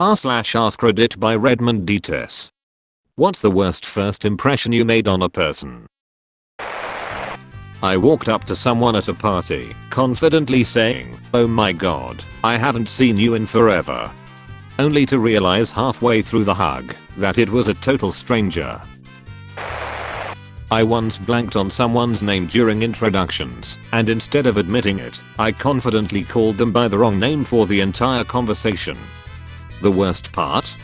r/AskReddit by Redmond Dts. What's the worst first impression you made on a person? I walked up to someone at a party, confidently saying, "Oh my god, I haven't seen you in forever." Only to realize halfway through the hug that it was a total stranger. I once blanked on someone's name during introductions, and instead of admitting it, I confidently called them by the wrong name for the entire conversation. The worst part?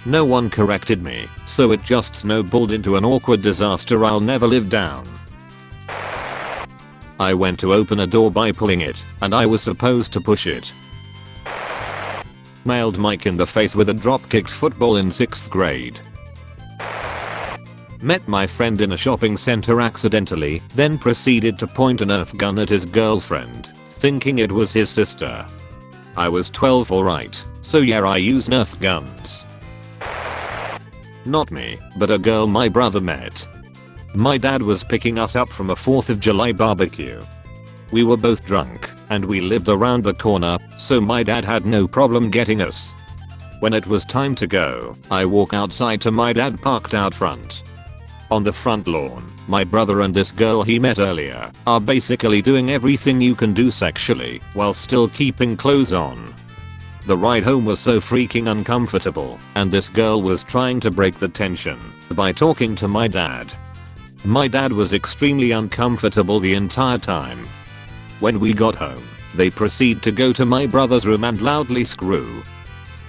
No one corrected me, so it just snowballed into an awkward disaster I'll never live down. I went to open a door by pulling it, and I was supposed to push it. Nailed Mike in the face with a drop-kicked football in 6th grade. Met my friend in a shopping center accidentally, then proceeded to point a Nerf gun at his girlfriend, thinking it was his sister. I was 12 alright, so yeah, I use Nerf guns. Not me, but a girl my brother met. My dad was picking us up from a 4th of July barbecue. We were both drunk, and we lived around the corner, so my dad had no problem getting us. When it was time to go, I walk outside to my dad parked out front. On the front lawn, my brother and this girl he met earlier are basically doing everything you can do sexually while still keeping clothes on. The ride home was so freaking uncomfortable, and this girl was trying to break the tension by talking to my dad. My dad was extremely uncomfortable the entire time. When we got home, they proceed to go to my brother's room and loudly screw.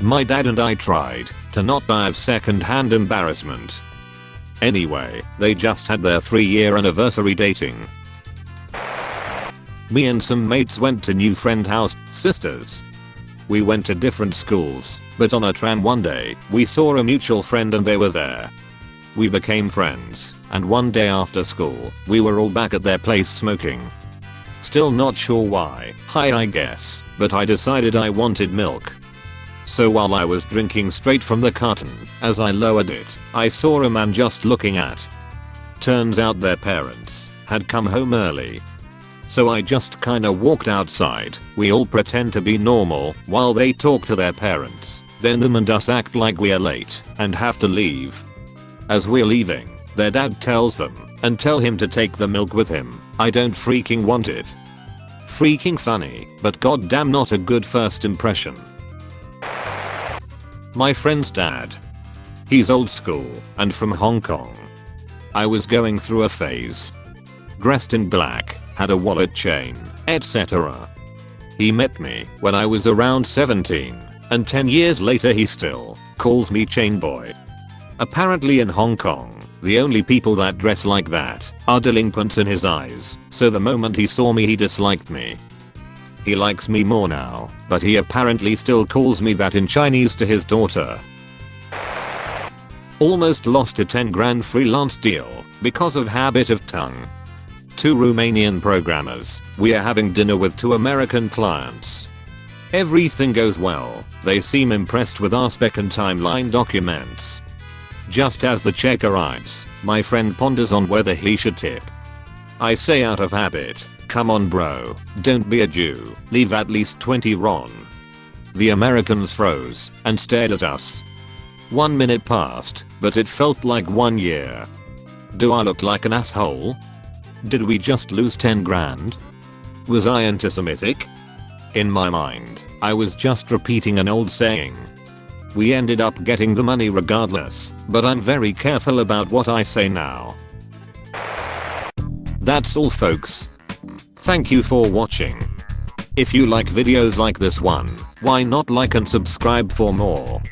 My dad and I tried to not die of second-hand embarrassment. Anyway, they just had their 3-year anniversary dating. Me and some mates went to new friend house, sisters. We went to different schools, but on a tram one day, we saw a mutual friend and they were there. We became friends, and one day after school, we were all back at their place smoking. Still not sure why, high I guess, but I decided I wanted milk. So while I was drinking straight from the carton, as I lowered it, I saw a man just looking at. Turns out their parents had come home early. So I just kinda walked outside, we all pretend to be normal while they talk to their parents, then them and us act like we're late and have to leave. As we're leaving, their dad tells them and tell him to take the milk with him. I don't freaking want it. Freaking funny, but goddamn not a good first impression. My friend's dad. He's old school and from Hong Kong. I was going through a phase. Dressed in black, had a wallet chain, etc. He met me when I was around 17, and 10 years later he still calls me chain boy. Apparently in Hong Kong, the only people that dress like that are delinquents in his eyes, so the moment he saw me he disliked me. He likes me more now, but he apparently still calls me that in Chinese to his daughter. Almost lost a 10 grand freelance deal because of habit of tongue. 2 Romanian programmers, we are having dinner with 2 American clients. Everything goes well, they seem impressed with our spec and timeline documents. Just as the check arrives, my friend ponders on whether he should tip. I say out of habit, "Come on bro, don't be a Jew, leave at least 20 RON." The Americans froze and stared at us. 1 minute passed, but it felt like 1 year. Do I look like an asshole? Did we just lose 10 grand? Was I anti-Semitic? In my mind, I was just repeating an old saying. We ended up getting the money regardless, but I'm very careful about what I say now. That's all folks. Thank you for watching. If you like videos like this one, why not like and subscribe for more?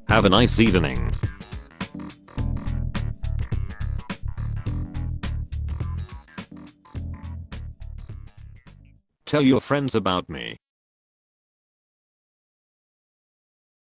Have a nice evening. Tell your friends about me.